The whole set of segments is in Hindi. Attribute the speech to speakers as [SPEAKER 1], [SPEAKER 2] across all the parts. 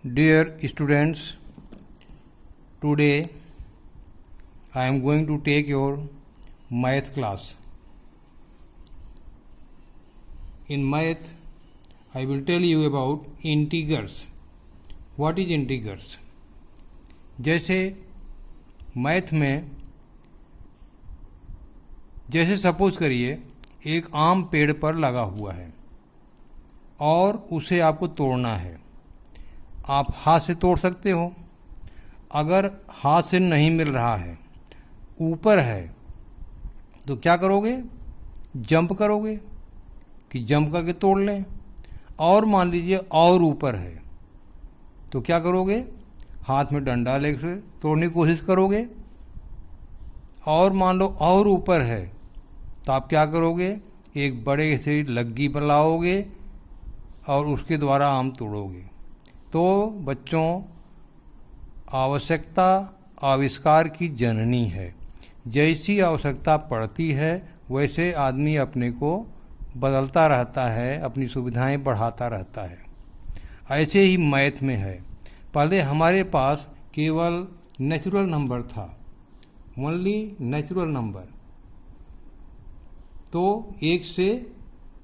[SPEAKER 1] Dear students, today I am going to take your math class. In math, I will tell you about integers. What is integers? जैसे मैथ में जैसे सपोज करिए एक आम पेड़ पर लगा हुआ है और उसे आपको तोड़ना है। आप हाथ से तोड़ सकते हो। अगर हाथ से नहीं मिल रहा है, ऊपर है, तो क्या करोगे? जंप करोगे कि जंप करके तोड़ लें। और मान लीजिए और ऊपर है, तो क्या करोगे? हाथ में डंडा लेकर तोड़ने की कोशिश करोगे। और मान लो और ऊपर है, तो आप क्या करोगे? एक बड़े से लग्गी पर लाओगे और उसके द्वारा आम तोड़ोगे। तो बच्चों, आवश्यकता आविष्कार की जननी है। जैसी आवश्यकता पड़ती है वैसे आदमी अपने को बदलता रहता है, अपनी सुविधाएं बढ़ाता रहता है। ऐसे ही मैथ में है। पहले हमारे पास केवल नेचुरल नंबर था, ओनली नेचुरल नंबर। तो 1 से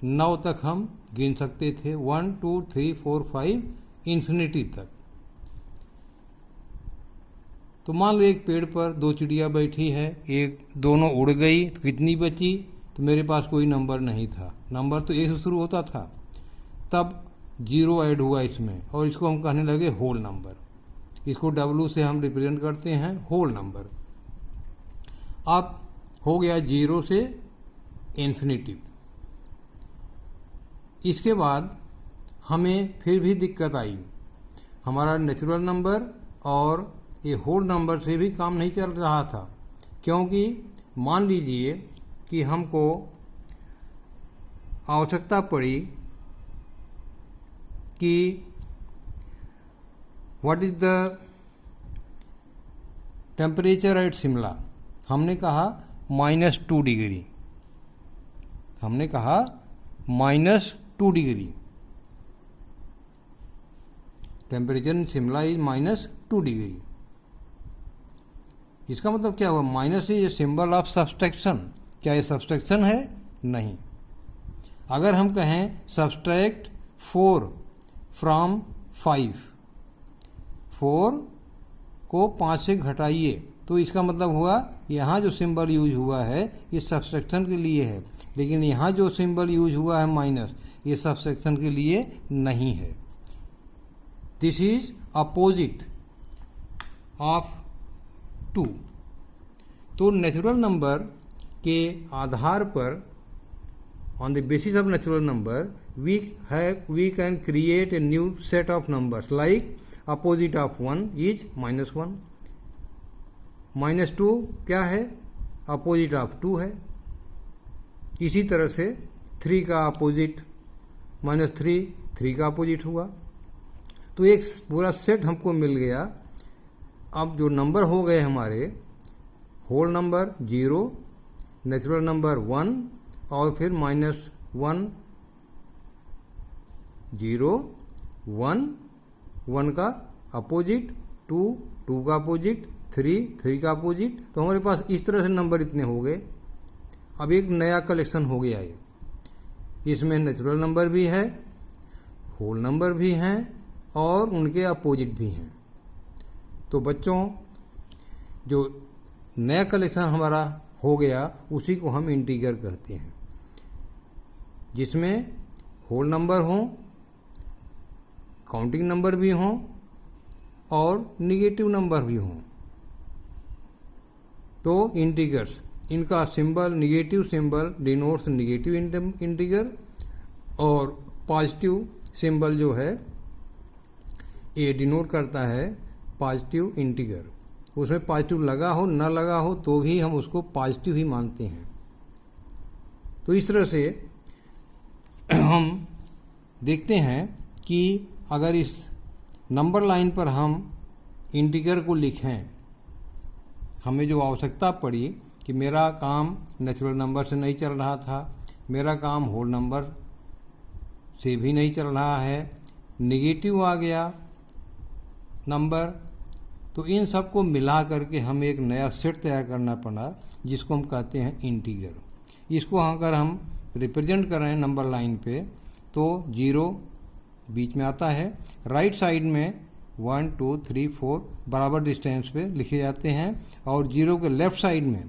[SPEAKER 1] 9 तक हम गिन सकते थे, 1 2 3 4 5 इन्फिनिटी तक। तो मान लो एक पेड़ पर 2 चिड़िया बैठी है, दोनों उड़ गई, तो कितनी बची? तो मेरे पास कोई नंबर नहीं था। नंबर तो 1 से शुरू होता था। तब 0 ऐड हुआ इसमें और इसको हम कहने लगे होल नंबर। इसको W से हम रिप्रेजेंट करते हैं, होल नंबर। अब हो गया 0 से इन्फिनिटी। इसके बाद हमें फिर भी दिक्कत आई। हमारा नेचुरल नंबर और ये होल नंबर से भी काम नहीं चल रहा था, क्योंकि मान लीजिए कि हमको आवश्यकता पड़ी कि what is the temperature at Shimla. हमने कहा -2 डिग्री। हमने कहा -2 degree. Temperature in Shimla is -2 degree. इसका मतलब क्या हुआ? Minus is a symbol of subtraction. क्या ये सब्सट्रैक्शन है? नहीं। अगर हम कहें सब्सट्रैक्ट 4 फ्रॉम 5, 4 को 5 से घटाइए, तो इसका मतलब हुआ यहाँ जो सिंबल यूज हुआ है ये सब्सट्रैक्शन के लिए है, लेकिन यहाँ जो सिंबल यूज हुआ है माइनस, ये सब्सट्रैक्शन के लिए नहीं है। This is opposite of 2। तो नेचुरल नंबर के आधार पर, on the basis of natural number, we can create a new set of numbers like opposite of 1 is -1। -2 क्या है? अपोजिट ऑफ 2 है। इसी तरह से 3 का अपोजिट -3, 3 का अपोजिट हुआ। तो एक पूरा सेट हमको मिल गया। अब जो नंबर हो गए हमारे, होल नंबर 0, नेचुरल नंबर 1 और फिर -1, 0, 1, 1 का अपोजिट, 2, 2 का अपोजिट, 3, 3 का अपोजिट। तो हमारे पास इस तरह से नंबर इतने हो गए। अब एक नया कलेक्शन हो गया ये। इसमें नेचुरल नंबर भी है, होल नंबर भी हैं और उनके अपोजिट भी हैं। तो बच्चों, जो नया कलेक्शन हमारा हो गया उसी को हम इंटीगर कहते हैं, जिसमें होल नंबर हों, काउंटिंग नंबर भी हों और निगेटिव नंबर भी हों। तो इंटीगर्स, इनका symbol, negative symbol denotes negative integer और पॉजिटिव सिंबल जो है ये डिनोट करता है पॉजिटिव इंटीगर। उसमें पॉजिटिव लगा हो न लगा हो तो भी हम उसको पॉजिटिव ही मानते हैं। तो इस तरह से हम देखते हैं कि अगर इस नंबर लाइन पर हम इंटीगर को लिखें, हमें जो आवश्यकता पड़ी कि मेरा काम नेचुरल नंबर से नहीं चल रहा था, मेरा काम होल नंबर से भी नहीं चल रहा है, निगेटिव आ गया नंबर, तो इन सब को मिला करके हमें एक नया सेट तैयार करना पड़ा जिसको हम कहते हैं इंटीगर। इसको अगर हम रिप्रेजेंट कर रहे हैं नंबर लाइन पे तो 0 बीच में आता है, राइट साइड में 1 2 3 4 बराबर डिस्टेंस पे लिखे जाते हैं, और 0 के लेफ्ट साइड में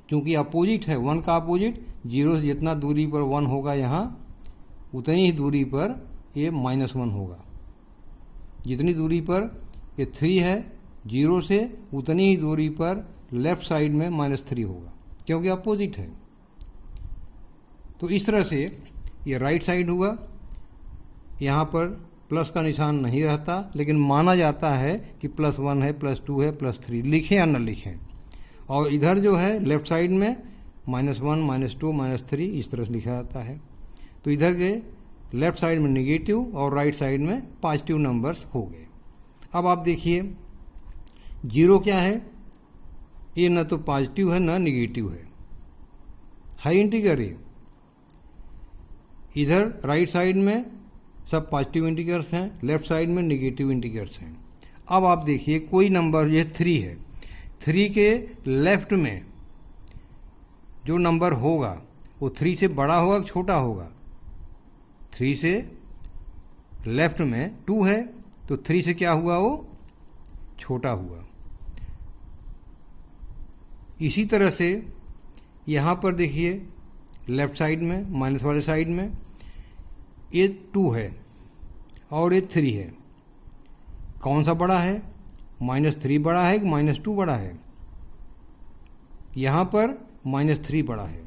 [SPEAKER 1] क्योंकि अपोजिट है 1 का अपोजिट, 0 से जितना दूरी पर 1 होगा यहाँ उतनी ही दूरी पर ये -1 होगा। जितनी दूरी पर ये 3 है 0 से उतनी ही दूरी पर लेफ्ट साइड में -3 होगा क्योंकि अपोजिट है। तो इस तरह से ये राइट साइड हुआ, यहाँ पर प्लस का निशान नहीं रहता लेकिन माना जाता है कि +1 है, +2 है, +3 लिखें या न लिखें। और इधर जो है लेफ्ट साइड में -1 -2 -3 इस तरह से लिखा जाता है। तो इधर के लेफ्ट साइड में निगेटिव और राइट साइड में पॉजिटिव नंबर्स हो गए। अब आप देखिए 0 क्या है, ये न तो पॉजिटिव है न निगेटिव है इंटीगर। ये इधर राइट साइड में सब पॉजिटिव इंटीगर्स हैं, लेफ्ट साइड में निगेटिव इंटीगर्स हैं। अब आप देखिए कोई नंबर, ये 3 है, 3 के लेफ्ट में जो नंबर होगा वो 3 से बड़ा होगा कि छोटा होगा? 3 से लेफ्ट में 2 है तो 3 से क्या हुआ, वो छोटा हुआ। इसी तरह से यहाँ पर देखिए लेफ्ट साइड में माइनस वाले साइड में ये 2 है और ये 3 है, कौन सा बड़ा है? -3 बड़ा है कि -2 बड़ा है? यहाँ पर -3 बड़ा है।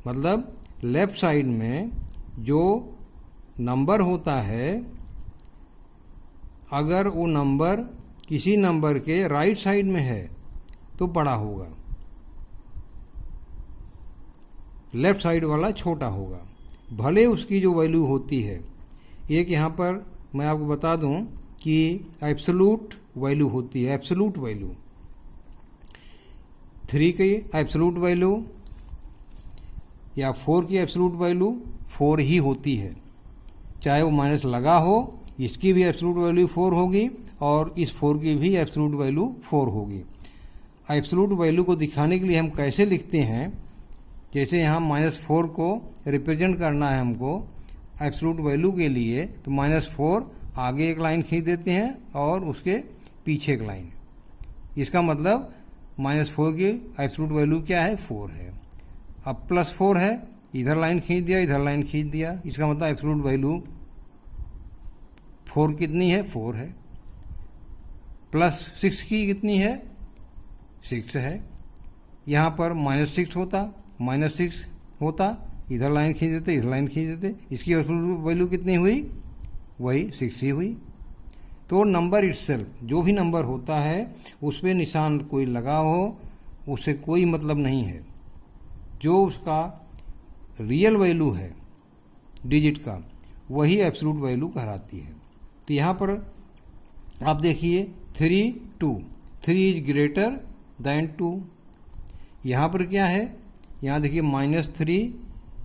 [SPEAKER 1] मतलब लेफ्ट साइड में जो नंबर होता है अगर वो नंबर किसी नंबर के राइट साइड में है तो बड़ा होगा, लेफ्ट साइड वाला छोटा होगा, भले उसकी जो वैल्यू होती है। एक यहाँ पर मैं आपको बता दूं कि एब्सोल्यूट वैल्यू होती है, एब्सोल्यूट वैल्यू 3 की एब्सोल्यूट वैल्यू या 4 की एब्सोल्यूट वैल्यू 4 ही होती है, चाहे वो माइनस लगा हो, इसकी भी एब्सोल्यूट वैल्यू 4 होगी और इस 4 की भी एब्सोल्यूट वैल्यू 4 होगी। एब्सोल्यूट वैल्यू को दिखाने के लिए हम कैसे लिखते हैं, जैसे यहाँ -4 को रिप्रेजेंट करना है हमको एब्सोल्यूट वैल्यू के लिए, तो -4 आगे एक लाइन खींच देते हैं और उसके पीछे एक लाइन। इसका मतलब -4 की एब्सोल्यूट वैल्यू क्या है, 4 है। अब +4 है, इधर लाइन खींच दिया, इधर लाइन खींच दिया, इसका मतलब एब्सोल्यूट वैल्यू 4 कितनी है, 4 है। +6 की कितनी है, 6 है। यहाँ पर -6 होता, इधर लाइन खींच देते, इधर लाइन खींच देते, इसकी एब्सोल्यूट वैल्यू कितनी हुई, वही 6 ही हुई। तो नंबर इटसेल्फ, जो भी नंबर होता है उस पर निशान कोई लगा हो उससे कोई मतलब नहीं है, जो उसका रियल वैल्यू है डिजिट का वही एब्सोल्यूट वैल्यू कहलाती है। तो यहाँ पर आप देखिए 3 2, 3 इज ग्रेटर देन 2। यहाँ पर क्या है, यहाँ देखिए -3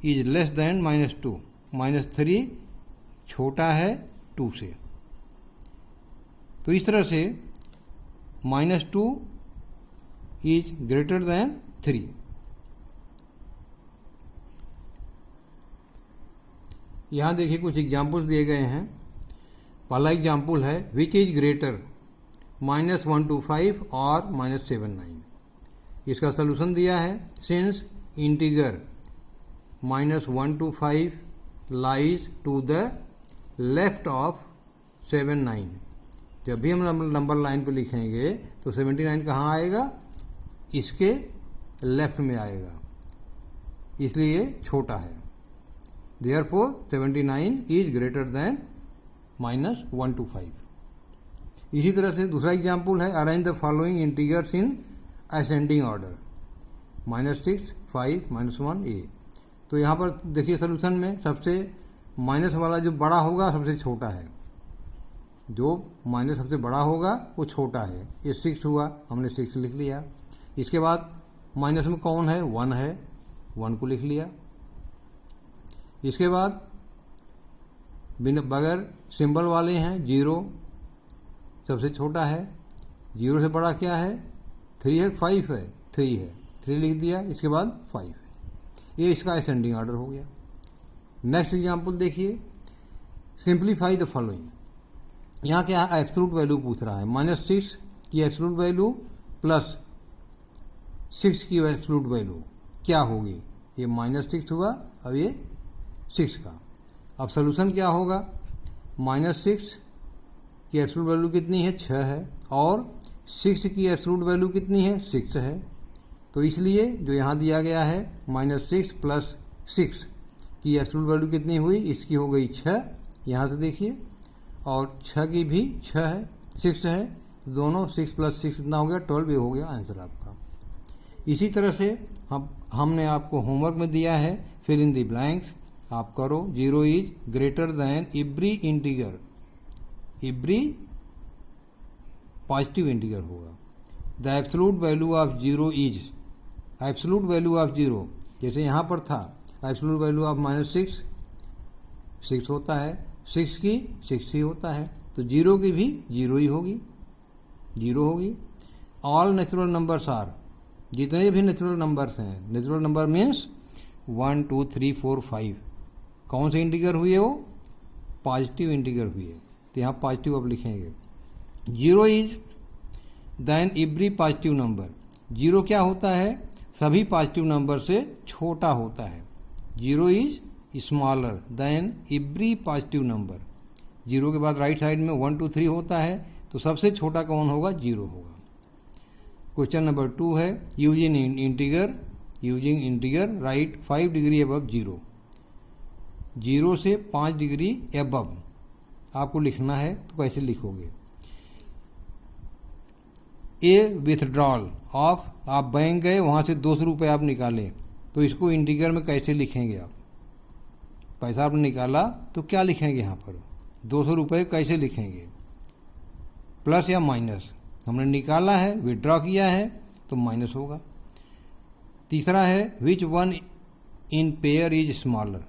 [SPEAKER 1] इज लेस देन -2, -3 छोटा है 2 से। तो इस तरह से -2 इज ग्रेटर देन 3। यहाँ देखिए कुछ एग्जाम्पल्स दिए गए हैं। पहला एग्जाम्पल है विच इज ग्रेटर -125 और -79। इसका सलूशन दिया है, since integer -125 lies to the left of 79। जब भी हम नंबर लाइन पे लिखेंगे तो 79 कहाँ आएगा, इसके लेफ्ट में आएगा, इसलिए छोटा है। Therefore 79 is greater than -125। इसी तरह से दूसरा एग्जाम्पल है arrange the following integers in ascending order, -6 5 -1 a। तो यहाँ पर देखिए सोल्यूशन में सबसे माइनस वाला जो बड़ा होगा सबसे छोटा है, जो माइनस सबसे बड़ा होगा वो छोटा है। ये 6 हुआ, हमने 6 लिख लिया। इसके बाद माइनस में कौन है, 1 है, 1 को लिख लिया। इसके बाद बिना बगैर सिंबल वाले हैं। 0 सबसे छोटा है, 0 से बड़ा क्या है, 3 है, 5 है, 3 है, 3 लिख दिया, इसके बाद 5 है। ये इसका असेंडिंग ऑर्डर हो गया। नेक्स्ट एग्जाम्पल देखिए, सिंप्लीफाई द फॉलोइंग। यहाँ क्या है, एब्सोल्यूट वैल्यू पूछ रहा है। -6 की एब्सोल्यूट वैल्यू प्लस 6 की एब्सोल्यूट वैल्यू क्या होगी, ये -6 हुआ, अब ये 6 का। अब सोल्यूशन क्या होगा, -6 की एब्सोल्यूट वैल्यू कितनी है, 6 है, और 6 की एब्सोल्यूट वैल्यू कितनी है, 6 है। तो इसलिए जो यहाँ दिया गया है -6 प्लस 6 की एब्सोल्यूट वैल्यू कितनी हुई, इसकी हो गई 6, यहाँ से देखिए, और 6 की भी 6 है, 6 है, दोनों 6 प्लस 6 कितना हो गया, 12, ये हो गया आंसर आपका। इसी तरह से हमने आपको होमवर्क में दिया है, फिल इन द ब्लैंक्स आप करो। 0 is greater than every integer, every positive integer होगा। The absolute value of 0 is, absolute value of 0 जैसे यहाँ पर था, एब्सोल्यूट वैल्यू ऑफ -6 6 होता है, 6 की 6 ही होता है, तो 0 की भी 0 ही होगी, 0 होगी। ऑल नेचुरल नंबर्स आर, जितने भी नेचुरल नंबर्स हैं, नेचुरल नंबर मीन्स 1 2 3 4 5, कौन से इंटीगर हुए, वो पॉजिटिव इंटीगर हुए, तो यहाँ पॉजिटिव अब लिखेंगे। 0 is than every positive number, 0 क्या होता है, सभी पॉजिटिव नंबर से छोटा होता है। 0 is smaller than every positive number, 0 के बाद राइट साइड में 1 2 3 होता है, तो सबसे छोटा कौन होगा, 0 होगा। क्वेश्चन नंबर 2 है, using integer right 5 degree above 0, 0 से 5 डिग्री अबव आपको लिखना है, तो कैसे लिखोगे। ए विथड्रॉल ऑफ, आप बैंक गए, वहां से 200 रुपये आप निकाले, तो इसको इंटीगर में कैसे लिखेंगे आप, पैसा आपने निकाला तो क्या लिखेंगे यहाँ पर, 200 रुपये कैसे लिखेंगे, प्लस या माइनस, हमने निकाला है, विड्रॉ किया है, तो माइनस होगा। तीसरा है, which one in pair is smaller,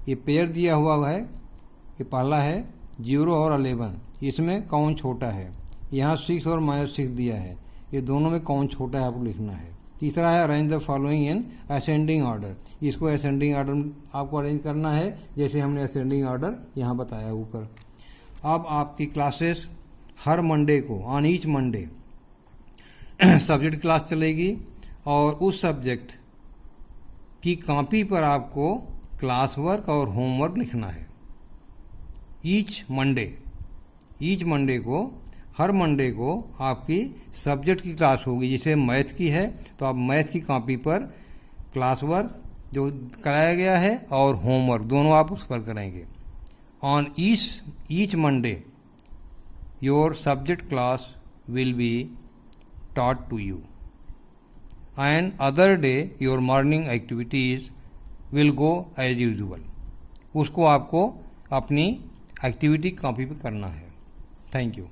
[SPEAKER 1] ये पेयर दिया हुआ है, ये पहला है 0 और 11, इसमें कौन छोटा है, यहाँ 6 और -6 दिया है, ये दोनों में कौन छोटा है आपको लिखना है। तीसरा है, arrange the following in ascending order, इसको असेंडिंग ऑर्डर आपको अरेंज करना है, जैसे हमने असेंडिंग ऑर्डर यहाँ बताया ऊपर। अब आपकी क्लासेस हर मंडे को, on each Monday subject class चलेगी, और उस सब्जेक्ट की कॉपी पर आपको क्लास वर्क और होमवर्क लिखना है। ईच मंडे को, हर मंडे को आपकी सब्जेक्ट की क्लास होगी, जैसे मैथ की है, तो आप मैथ की कॉपी पर क्लास वर्क जो कराया गया है और होमवर्क दोनों आप उस पर करेंगे। On each Monday your subject class will be taught to you, and other day your morning activities will go as usual, उसको आपको अपनी एक्टिविटी कॉपी पे करना है। Thank you.